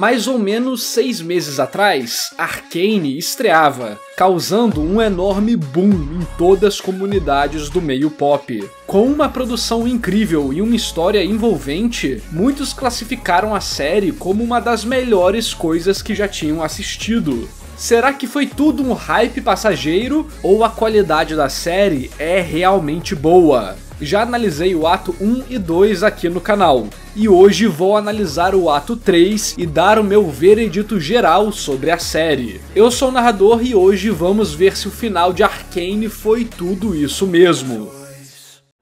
Mais ou menos 6 meses atrás, Arcane estreava, causando um enorme boom em todas as comunidades do meio pop. Com uma produção incrível e uma história envolvente, muitos classificaram a série como uma das melhores coisas que já tinham assistido. Será que foi tudo um hype passageiro ou a qualidade da série é realmente boa? Já analisei o ato 1 e 2 aqui no canal, e hoje vou analisar o ato 3 e dar o meu veredito geral sobre a série. Eu sou o narrador e hoje vamos ver se o final de Arcane foi tudo isso mesmo.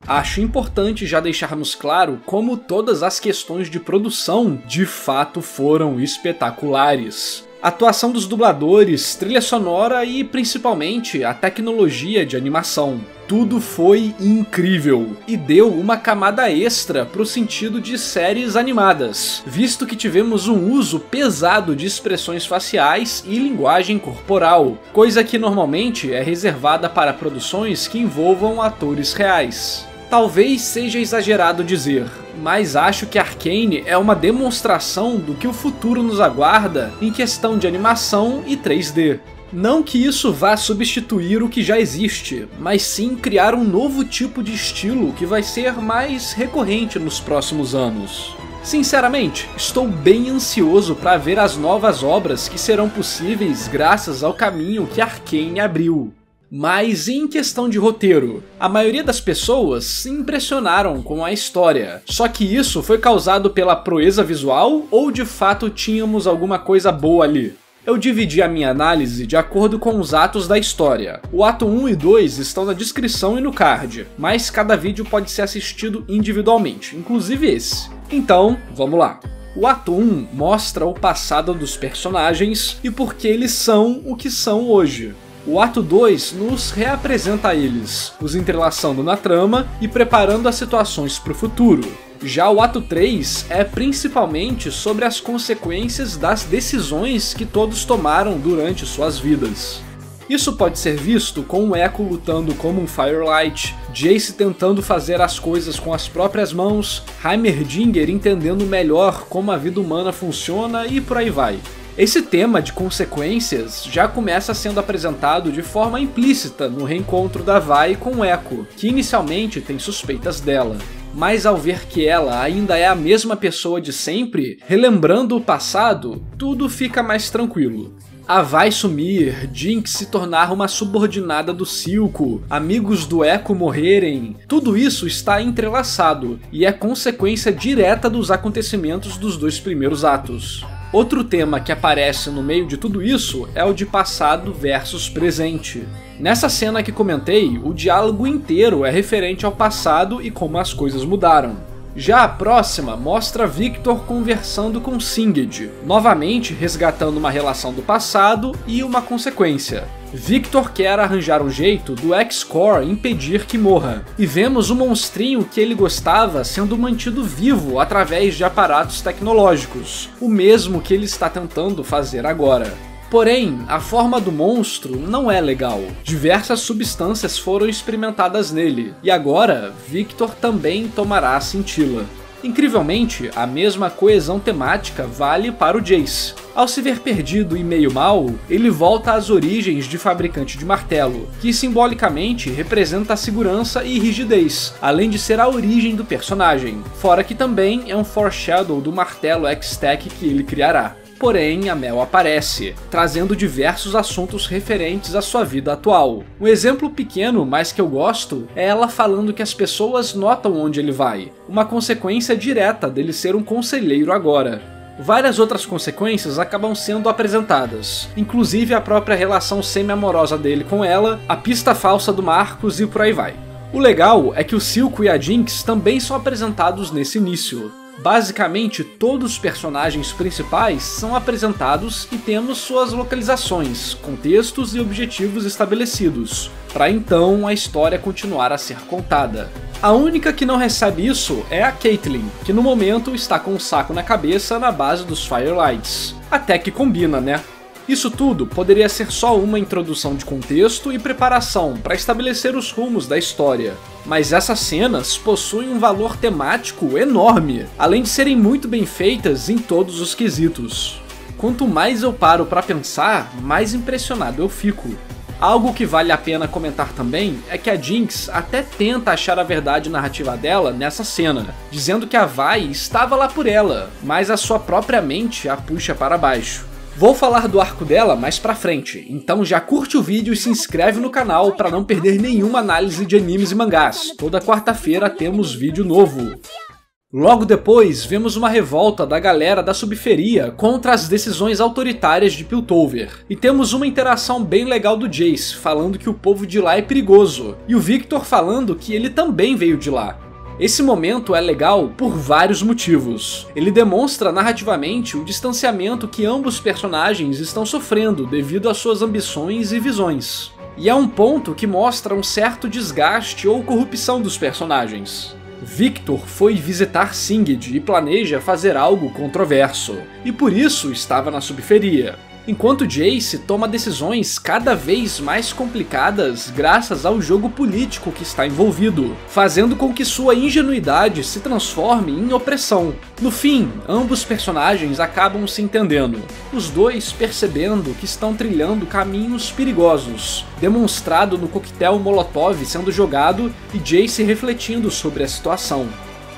Acho importante já deixarmos claro como todas as questões de produção de fato foram espetaculares. A atuação dos dubladores, trilha sonora e principalmente a tecnologia de animação. Tudo foi incrível e deu uma camada extra pro sentido de séries animadas, visto que tivemos um uso pesado de expressões faciais e linguagem corporal, coisa que normalmente é reservada para produções que envolvam atores reais. Talvez seja exagerado dizer, mas acho que Arcane é uma demonstração do que o futuro nos aguarda em questão de animação e 3D. Não que isso vá substituir o que já existe, mas sim criar um novo tipo de estilo que vai ser mais recorrente nos próximos anos. Sinceramente, estou bem ansioso para ver as novas obras que serão possíveis graças ao caminho que Arcane abriu. Mas em questão de roteiro, a maioria das pessoas se impressionaram com a história. Só que isso foi causado pela proeza visual ou de fato tínhamos alguma coisa boa ali? Eu dividi a minha análise de acordo com os atos da história. O ato 1 e 2 estão na descrição e no card, mas cada vídeo pode ser assistido individualmente, inclusive esse. Então, vamos lá. O ato 1 mostra o passado dos personagens e por que eles são o que são hoje. O ato 2 nos reapresenta eles, os entrelaçando na trama e preparando as situações para o futuro. Já o ato 3 é principalmente sobre as consequências das decisões que todos tomaram durante suas vidas. Isso pode ser visto com o Echo lutando como um Firelight, Jace tentando fazer as coisas com as próprias mãos, Heimerdinger entendendo melhor como a vida humana funciona e por aí vai. Esse tema de consequências já começa sendo apresentado de forma implícita no reencontro da Vi com Echo, que inicialmente tem suspeitas dela. Mas ao ver que ela ainda é a mesma pessoa de sempre, relembrando o passado, tudo fica mais tranquilo. A Vi sumir, Jinx se tornar uma subordinada do Silco, amigos do Echo morrerem, tudo isso está entrelaçado e é consequência direta dos acontecimentos dos dois primeiros atos. Outro tema que aparece no meio de tudo isso é o de passado versus presente. Nessa cena que comentei, o diálogo inteiro é referente ao passado e como as coisas mudaram. Já a próxima mostra Victor conversando com Singed, novamente resgatando uma relação do passado e uma consequência. Victor quer arranjar um jeito do X-Core impedir que morra, e vemos o monstrinho que ele gostava sendo mantido vivo através de aparatos tecnológicos, o mesmo que ele está tentando fazer agora. Porém, a forma do monstro não é legal. Diversas substâncias foram experimentadas nele, e agora Victor também tomará a cintila. Incrivelmente, a mesma coesão temática vale para o Jace. Ao se ver perdido e meio mal, ele volta às origens de fabricante de martelo, que simbolicamente representa a segurança e rigidez, além de ser a origem do personagem, fora que também é um foreshadow do martelo X-Tech que ele criará. Porém, a Mel aparece, trazendo diversos assuntos referentes à sua vida atual. Um exemplo pequeno, mas que eu gosto, é ela falando que as pessoas notam onde ele vai, uma consequência direta dele ser um conselheiro agora. Várias outras consequências acabam sendo apresentadas, inclusive a própria relação semi-amorosa dele com ela, a pista falsa do Marcus e por aí vai. O legal é que o Silco e a Jinx também são apresentados nesse início. Basicamente, todos os personagens principais são apresentados e temos suas localizações, contextos e objetivos estabelecidos, para então a história continuar a ser contada. A única que não recebe isso é a Caitlyn, que no momento está com um saco na cabeça na base dos Firelights. Até que combina, né? Isso tudo poderia ser só uma introdução de contexto e preparação para estabelecer os rumos da história, mas essas cenas possuem um valor temático enorme, além de serem muito bem feitas em todos os quesitos. Quanto mais eu paro pra pensar, mais impressionado eu fico. Algo que vale a pena comentar também é que a Jinx até tenta achar a verdade narrativa dela nessa cena, dizendo que a Vi estava lá por ela, mas a sua própria mente a puxa para baixo. Vou falar do arco dela mais pra frente, então já curte o vídeo e se inscreve no canal para não perder nenhuma análise de animes e mangás. Toda quarta-feira temos vídeo novo. Logo depois, vemos uma revolta da galera da subferia contra as decisões autoritárias de Piltover. E temos uma interação bem legal do Jace, falando que o povo de lá é perigoso, e o Victor falando que ele também veio de lá. Esse momento é legal por vários motivos. Ele demonstra narrativamente o distanciamento que ambos personagens estão sofrendo devido às suas ambições e visões. E é um ponto que mostra um certo desgaste ou corrupção dos personagens. Victor foi visitar Singed e planeja fazer algo controverso, e por isso estava na subferia, enquanto Jace toma decisões cada vez mais complicadas graças ao jogo político que está envolvido, fazendo com que sua ingenuidade se transforme em opressão. No fim, ambos personagens acabam se entendendo, os dois percebendo que estão trilhando caminhos perigosos, demonstrado no coquetel Molotov sendo jogado e Jace refletindo sobre a situação.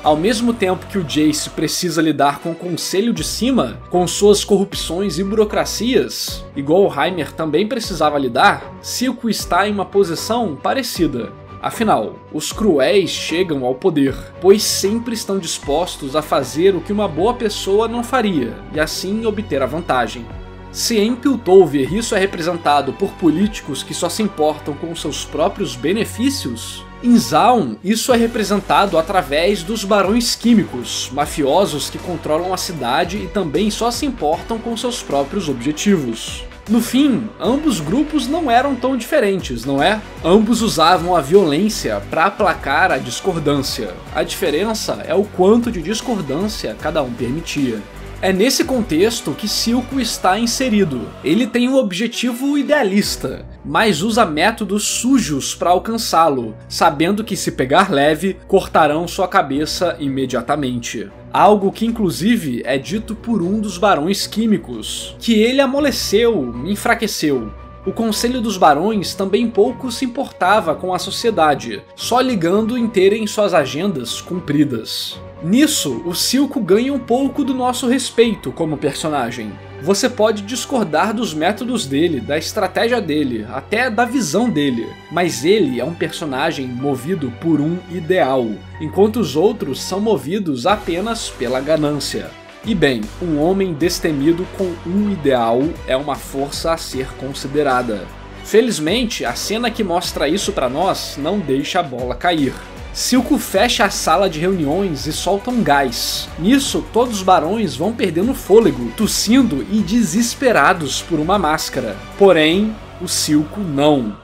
Ao mesmo tempo que o Jace precisa lidar com o conselho de cima, com suas corrupções e burocracias, igual o Heimer também precisava lidar, Silco está em uma posição parecida. Afinal, os cruéis chegam ao poder, pois sempre estão dispostos a fazer o que uma boa pessoa não faria, e assim obter a vantagem. Se em Piltover isso é representado por políticos que só se importam com seus próprios benefícios, em Zaun isso é representado através dos barões químicos, mafiosos que controlam a cidade e também só se importam com seus próprios objetivos. No fim, ambos grupos não eram tão diferentes, não é? Ambos usavam a violência para aplacar a discordância. A diferença é o quanto de discordância cada um permitia. É nesse contexto que Silco está inserido. Ele tem um objetivo idealista, mas usa métodos sujos para alcançá-lo, sabendo que se pegar leve, cortarão sua cabeça imediatamente. Algo que inclusive é dito por um dos barões químicos, que ele amoleceu, enfraqueceu. O Conselho dos Barões também pouco se importava com a sociedade, só ligando em terem suas agendas cumpridas. Nisso, o Silco ganha um pouco do nosso respeito como personagem. Você pode discordar dos métodos dele, da estratégia dele, até da visão dele, mas ele é um personagem movido por um ideal, enquanto os outros são movidos apenas pela ganância. E bem, um homem destemido com um ideal é uma força a ser considerada. Felizmente, a cena que mostra isso pra nós não deixa a bola cair. Silco fecha a sala de reuniões e solta um gás. Nisso, todos os barões vão perdendo fôlego, tossindo e desesperados por uma máscara. Porém, o Silco não.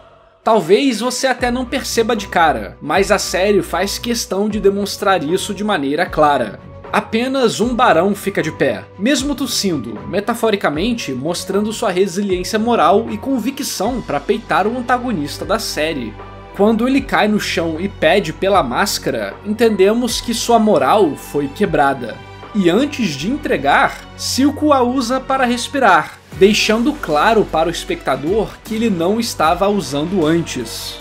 Talvez você até não perceba de cara, mas a série faz questão de demonstrar isso de maneira clara. Apenas um barão fica de pé, mesmo tossindo, metaforicamente mostrando sua resiliência moral e convicção para peitar o antagonista da série. Quando ele cai no chão e pede pela máscara, entendemos que sua moral foi quebrada. E antes de entregar, Silco a usa para respirar, deixando claro para o espectador que ele não estava a usando antes.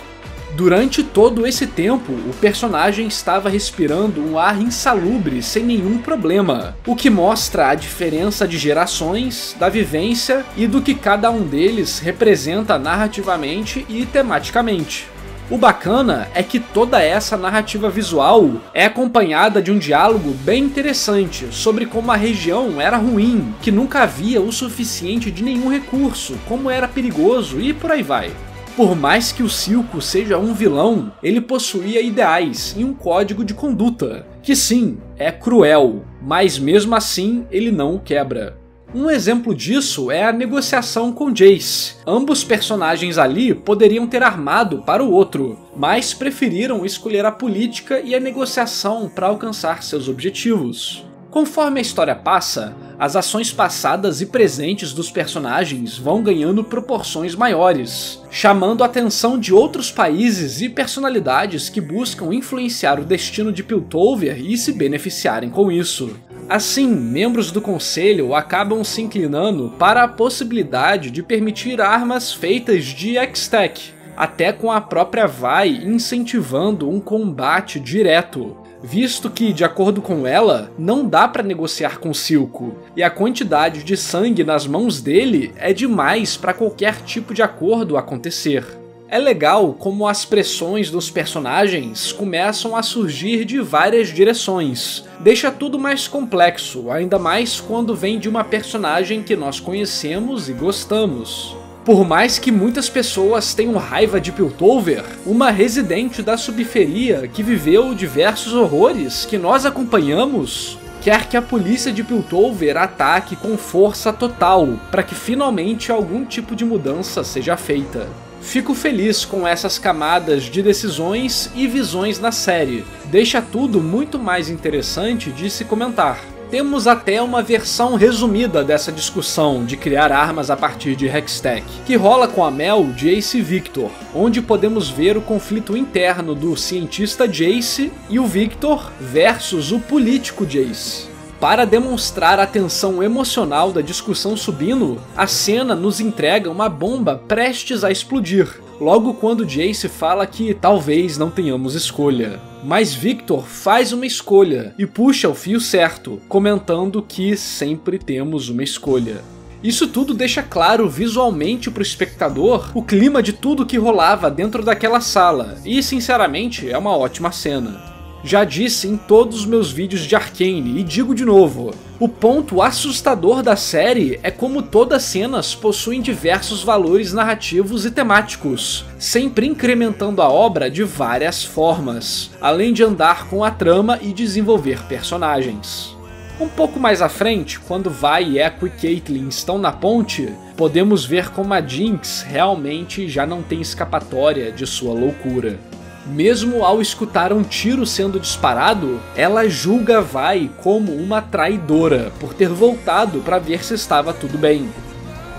Durante todo esse tempo, o personagem estava respirando um ar insalubre sem nenhum problema, o que mostra a diferença de gerações, da vivência e do que cada um deles representa narrativamente e tematicamente. O bacana é que toda essa narrativa visual é acompanhada de um diálogo bem interessante sobre como a região era ruim, que nunca havia o suficiente de nenhum recurso, como era perigoso e por aí vai. Por mais que o Silco seja um vilão, ele possuía ideais e um código de conduta, que sim, é cruel, mas mesmo assim ele não o quebra. Um exemplo disso é a negociação com Jace. Ambos personagens ali poderiam ter armado para o outro, mas preferiram escolher a política e a negociação para alcançar seus objetivos. Conforme a história passa, as ações passadas e presentes dos personagens vão ganhando proporções maiores, chamando a atenção de outros países e personalidades que buscam influenciar o destino de Piltover e se beneficiarem com isso. Assim, membros do conselho acabam se inclinando para a possibilidade de permitir armas feitas de Hextech, até com a própria Vi incentivando um combate direto, visto que, de acordo com ela, não dá para negociar com Silco, e a quantidade de sangue nas mãos dele é demais para qualquer tipo de acordo acontecer. É legal como as pressões dos personagens começam a surgir de várias direções. Deixa tudo mais complexo, ainda mais quando vem de uma personagem que nós conhecemos e gostamos. Por mais que muitas pessoas tenham raiva de Piltover, uma residente da subferia que viveu diversos horrores que nós acompanhamos, quer que a polícia de Piltover ataque com força total, para que finalmente algum tipo de mudança seja feita. Fico feliz com essas camadas de decisões e visões na série, deixa tudo muito mais interessante de se comentar. Temos até uma versão resumida dessa discussão de criar armas a partir de Hextech, que rola com a Mel, Jace e Victor, onde podemos ver o conflito interno do cientista Jace e o Victor versus o político Jace. Para demonstrar a tensão emocional da discussão subindo, a cena nos entrega uma bomba prestes a explodir, logo quando Jace fala que talvez não tenhamos escolha. Mas Victor faz uma escolha e puxa o fio certo, comentando que sempre temos uma escolha. Isso tudo deixa claro visualmente para o espectador o clima de tudo que rolava dentro daquela sala, e sinceramente é uma ótima cena. Já disse em todos os meus vídeos de Arcane, e digo de novo, o ponto assustador da série é como todas as cenas possuem diversos valores narrativos e temáticos, sempre incrementando a obra de várias formas, além de andar com a trama e desenvolver personagens. Um pouco mais à frente, quando Vi, Echo e Caitlyn estão na ponte, podemos ver como a Jinx realmente já não tem escapatória de sua loucura. Mesmo ao escutar um tiro sendo disparado, ela julga Vi como uma traidora por ter voltado para ver se estava tudo bem.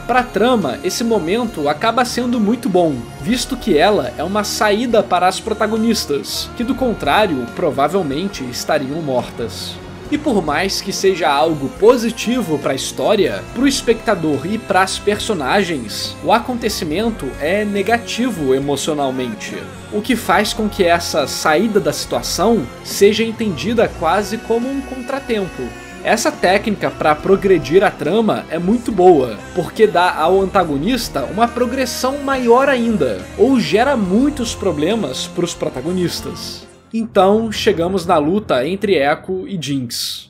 Para a trama, esse momento acaba sendo muito bom, visto que ela é uma saída para as protagonistas, que do contrário provavelmente estariam mortas. E por mais que seja algo positivo para a história, para o espectador e para as personagens, o acontecimento é negativo emocionalmente, o que faz com que essa saída da situação seja entendida quase como um contratempo. Essa técnica para progredir a trama é muito boa, porque dá ao antagonista uma progressão maior ainda, ou gera muitos problemas para os protagonistas. Então, chegamos na luta entre Echo e Jinx.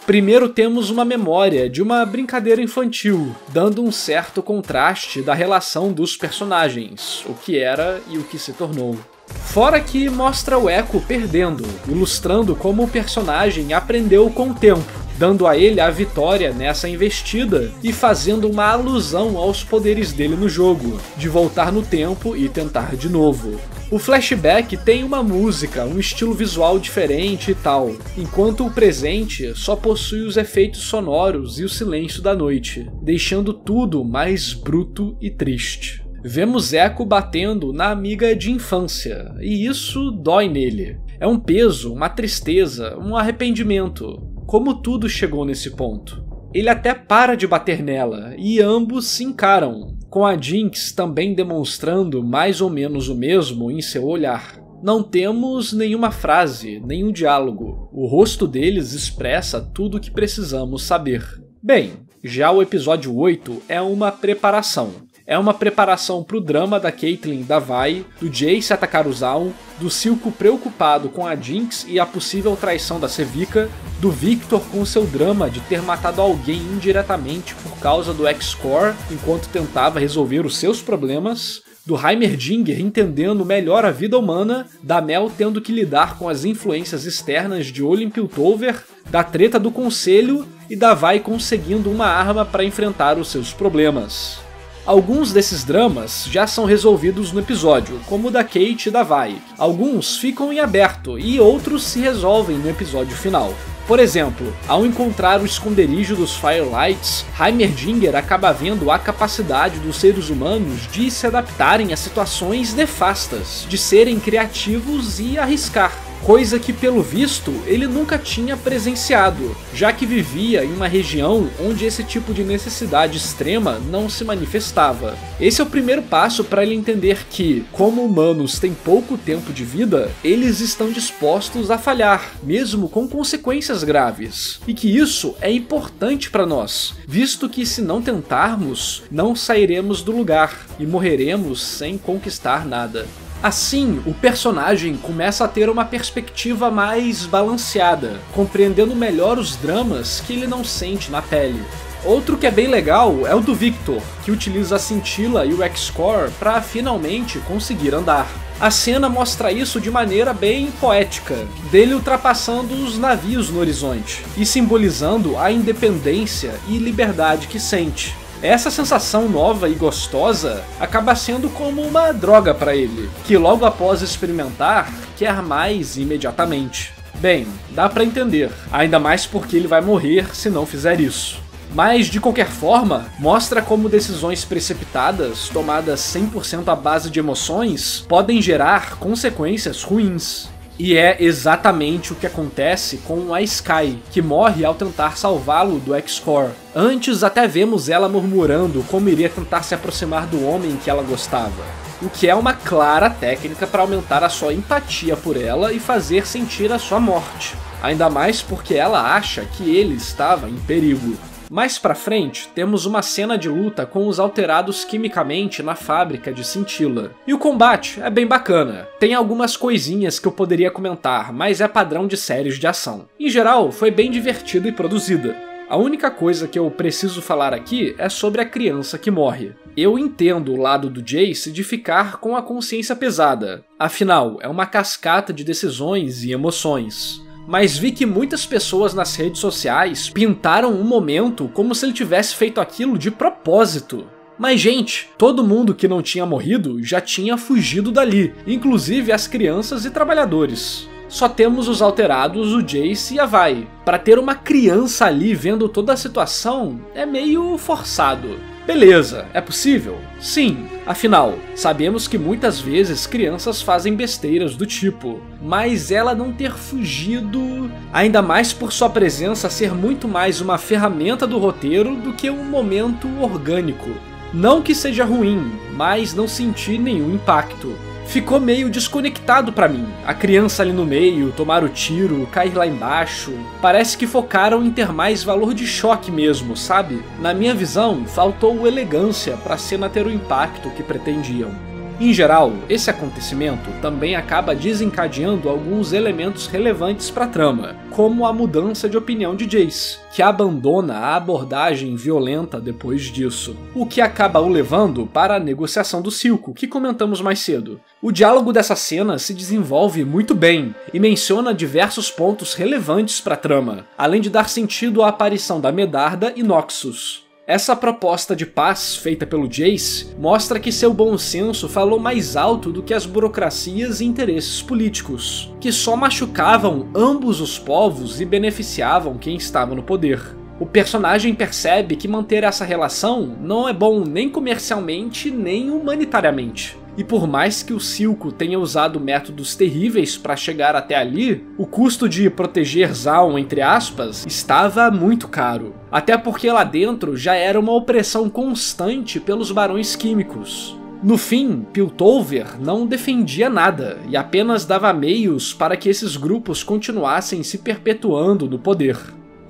Primeiro temos uma memória de uma brincadeira infantil, dando um certo contraste da relação dos personagens, o que era e o que se tornou. Fora que mostra o Echo perdendo, ilustrando como o personagem aprendeu com o tempo, dando a ele a vitória nessa investida e fazendo uma alusão aos poderes dele no jogo, de voltar no tempo e tentar de novo. O flashback tem uma música, um estilo visual diferente e tal, enquanto o presente só possui os efeitos sonoros e o silêncio da noite, deixando tudo mais bruto e triste. Vemos Echo batendo na amiga de infância, e isso dói nele. É um peso, uma tristeza, um arrependimento. Como tudo chegou nesse ponto. Ele até para de bater nela, e ambos se encaram, com a Jinx também demonstrando mais ou menos o mesmo em seu olhar. Não temos nenhuma frase, nenhum diálogo. O rosto deles expressa tudo o que precisamos saber. Bem, já o episódio 8 é uma preparação. É uma preparação para o drama da Caitlyn e da Vi, do Jace atacar o Zaun, do Silco preocupado com a Jinx e a possível traição da Sevika, do Victor com seu drama de ter matado alguém indiretamente por causa do X-Core enquanto tentava resolver os seus problemas, do Heimerdinger entendendo melhor a vida humana, da Mel tendo que lidar com as influências externas de Olho em Piltover, da treta do Conselho e da Vi conseguindo uma arma para enfrentar os seus problemas. Alguns desses dramas já são resolvidos no episódio, como o da Kate e da Vi. Alguns ficam em aberto e outros se resolvem no episódio final. Por exemplo, ao encontrar o esconderijo dos Firelights, Heimerdinger acaba vendo a capacidade dos seres humanos de se adaptarem a situações nefastas, de serem criativos e arriscar, coisa que, pelo visto, ele nunca tinha presenciado, já que vivia em uma região onde esse tipo de necessidade extrema não se manifestava. Esse é o primeiro passo para ele entender que, como humanos têm pouco tempo de vida, eles estão dispostos a falhar, mesmo com consequências graves, e que isso é importante para nós, visto que se não tentarmos, não sairemos do lugar e morreremos sem conquistar nada. Assim, o personagem começa a ter uma perspectiva mais balanceada, compreendendo melhor os dramas que ele não sente na pele. Outro que é bem legal é o do Victor, que utiliza a cintila e o X-Core para finalmente conseguir andar. A cena mostra isso de maneira bem poética, dele ultrapassando os navios no horizonte e simbolizando a independência e liberdade que sente. Essa sensação nova e gostosa acaba sendo como uma droga para ele, que logo após experimentar, quer mais imediatamente. Bem, dá pra entender, ainda mais porque ele vai morrer se não fizer isso. Mas, de qualquer forma, mostra como decisões precipitadas, tomadas 100% à base de emoções, podem gerar consequências ruins. E é exatamente o que acontece com a Skye, que morre ao tentar salvá-lo do X-Core. Antes até vemos ela murmurando como iria tentar se aproximar do homem que ela gostava, o que é uma clara técnica para aumentar a sua empatia por ela e fazer sentir a sua morte, ainda mais porque ela acha que ele estava em perigo. Mais pra frente, temos uma cena de luta com os alterados quimicamente na fábrica de cintila. E o combate é bem bacana. Tem algumas coisinhas que eu poderia comentar, mas é padrão de séries de ação. Em geral, foi bem divertida e produzida. A única coisa que eu preciso falar aqui é sobre a criança que morre. Eu entendo o lado do Jace de ficar com a consciência pesada. Afinal, é uma cascata de decisões e emoções. Mas vi que muitas pessoas nas redes sociais pintaram um momento como se ele tivesse feito aquilo de propósito. Mas gente, todo mundo que não tinha morrido já tinha fugido dali, inclusive as crianças e trabalhadores. Só temos os alterados, o Jace e a Vi. Pra ter uma criança ali vendo toda a situação é meio forçado. Beleza, é possível? Sim, afinal, sabemos que muitas vezes crianças fazem besteiras do tipo, mas ela não ter fugido, ainda mais por sua presença ser muito mais uma ferramenta do roteiro do que um momento orgânico. Não que seja ruim, mas não senti nenhum impacto. Ficou meio desconectado pra mim. A criança ali no meio, tomar o tiro, cair lá embaixo. Parece que focaram em ter mais valor de choque mesmo, sabe? Na minha visão, faltou elegância pra cena ter o impacto que pretendiam. Em geral, esse acontecimento também acaba desencadeando alguns elementos relevantes para a trama, como a mudança de opinião de Jace, que abandona a abordagem violenta depois disso, o que acaba o levando para a negociação do Silco, que comentamos mais cedo. O diálogo dessa cena se desenvolve muito bem e menciona diversos pontos relevantes para a trama, além de dar sentido à aparição da Medarda e Noxus. Essa proposta de paz feita pelo Jace mostra que seu bom senso falou mais alto do que as burocracias e interesses políticos, que só machucavam ambos os povos e beneficiavam quem estava no poder. O personagem percebe que manter essa relação não é bom nem comercialmente nem humanitariamente. E por mais que o Silco tenha usado métodos terríveis para chegar até ali, o custo de proteger Zaun, entre aspas, estava muito caro. Até porque lá dentro já era uma opressão constante pelos barões químicos. No fim, Piltover não defendia nada e apenas dava meios para que esses grupos continuassem se perpetuando no poder.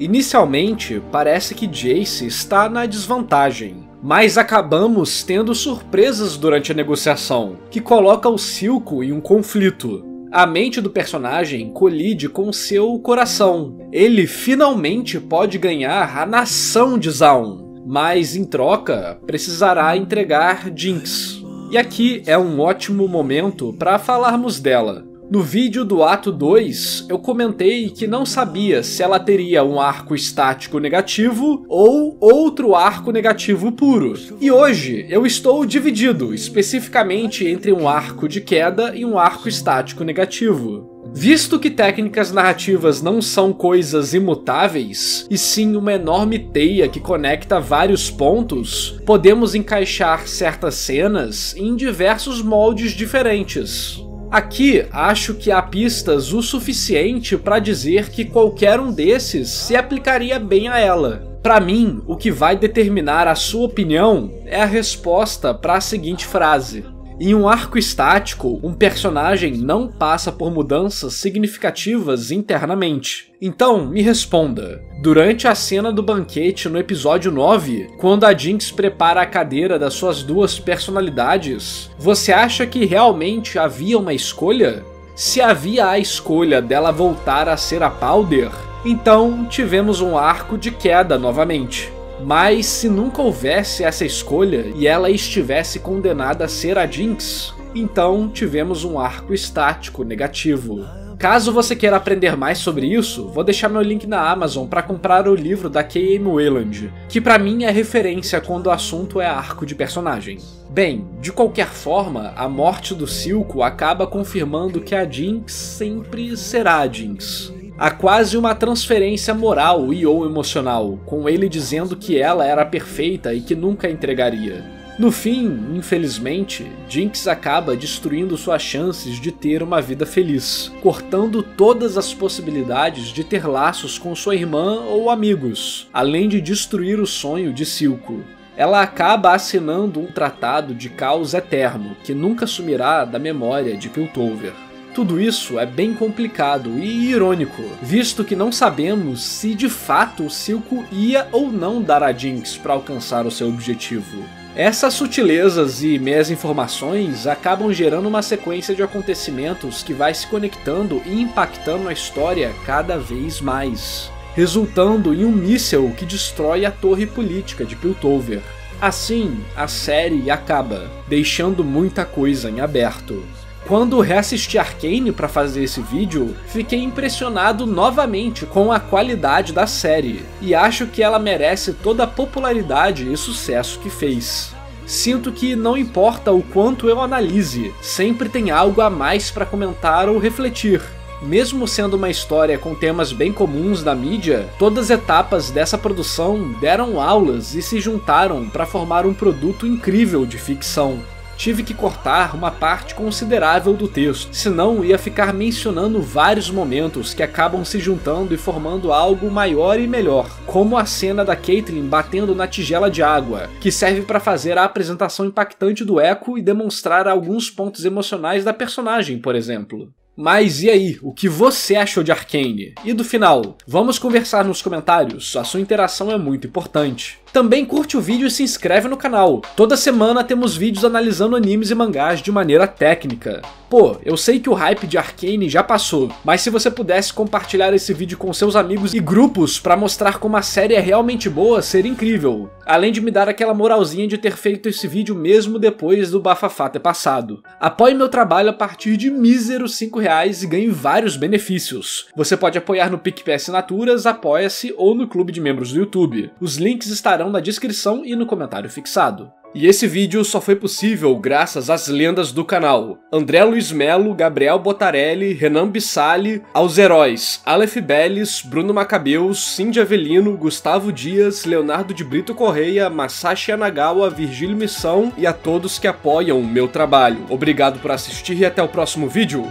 Inicialmente, parece que Jace está na desvantagem, mas acabamos tendo surpresas durante a negociação, que coloca o Silco em um conflito. A mente do personagem colide com seu coração. Ele finalmente pode ganhar a nação de Zaun, mas em troca precisará entregar Jinx. E aqui é um ótimo momento para falarmos dela. No vídeo do Ato 2, eu comentei que não sabia se ela teria um arco estático negativo ou outro arco negativo puro. E hoje eu estou dividido, especificamente entre um arco de queda e um arco estático negativo. Visto que técnicas narrativas não são coisas imutáveis, e sim uma enorme teia que conecta vários pontos, podemos encaixar certas cenas em diversos moldes diferentes. Aqui, acho que há pistas o suficiente para dizer que qualquer um desses se aplicaria bem a ela. Para mim, o que vai determinar a sua opinião é a resposta para a seguinte frase: em um arco estático, um personagem não passa por mudanças significativas internamente. Então, me responda. Durante a cena do banquete no episódio 9, quando a Jinx prepara a cadeira das suas duas personalidades, você acha que realmente havia uma escolha? Se havia a escolha dela voltar a ser a Powder, então tivemos um arco de queda novamente. Mas se nunca houvesse essa escolha e ela estivesse condenada a ser a Jinx, então tivemos um arco estático negativo. Caso você queira aprender mais sobre isso, vou deixar meu link na Amazon para comprar o livro da K.M. Wayland, que para mim é referência quando o assunto é arco de personagem. Bem, de qualquer forma, a morte do Silco acaba confirmando que a Jinx sempre será a Jinx. Há quase uma transferência moral e ou emocional, com ele dizendo que ela era perfeita e que nunca entregaria. No fim, infelizmente, Jinx acaba destruindo suas chances de ter uma vida feliz, cortando todas as possibilidades de ter laços com sua irmã ou amigos, além de destruir o sonho de Silco. Ela acaba assinando um tratado de caos eterno, que nunca sumirá da memória de Piltover. Tudo isso é bem complicado e irônico, visto que não sabemos se de fato o Silco ia ou não dar a Jinx para alcançar o seu objetivo. Essas sutilezas e meias informações acabam gerando uma sequência de acontecimentos que vai se conectando e impactando a história cada vez mais, resultando em um míssel que destrói a torre política de Piltover. Assim, a série acaba, deixando muita coisa em aberto. Quando reassisti Arcane para fazer esse vídeo, fiquei impressionado novamente com a qualidade da série, e acho que ela merece toda a popularidade e sucesso que fez. Sinto que não importa o quanto eu analise, sempre tem algo a mais para comentar ou refletir. Mesmo sendo uma história com temas bem comuns da mídia, todas as etapas dessa produção deram aulas e se juntaram para formar um produto incrível de ficção. Tive que cortar uma parte considerável do texto, senão ia ficar mencionando vários momentos que acabam se juntando e formando algo maior e melhor, como a cena da Caitlyn batendo na tigela de água, que serve para fazer a apresentação impactante do Echo e demonstrar alguns pontos emocionais da personagem, por exemplo. Mas e aí, o que você achou de Arcane? E do final? Vamos conversar nos comentários, a sua interação é muito importante. Também curte o vídeo e se inscreve no canal. Toda semana temos vídeos analisando animes e mangás de maneira técnica. Pô, eu sei que o hype de Arcane já passou, mas se você pudesse compartilhar esse vídeo com seus amigos e grupos pra mostrar como a série é realmente boa, seria incrível. Além de me dar aquela moralzinha de ter feito esse vídeo mesmo depois do bafafá ter passado. Apoie meu trabalho a partir de míseros R$5 e ganhe vários benefícios. Você pode apoiar no PicPay Assinaturas, Apoia-se ou no clube de membros do YouTube. Os links estarão na descrição e no comentário fixado. E esse vídeo só foi possível graças às lendas do canal: André Luiz Melo, Gabriel Botarelli, Renan Bissali, aos heróis Aleph Belles, Bruno Macabeus, Cindy Avelino, Gustavo Dias, Leonardo de Brito Correia, Masashi Anagawa, Virgílio Missão e a todos que apoiam o meu trabalho. Obrigado por assistir e até o próximo vídeo.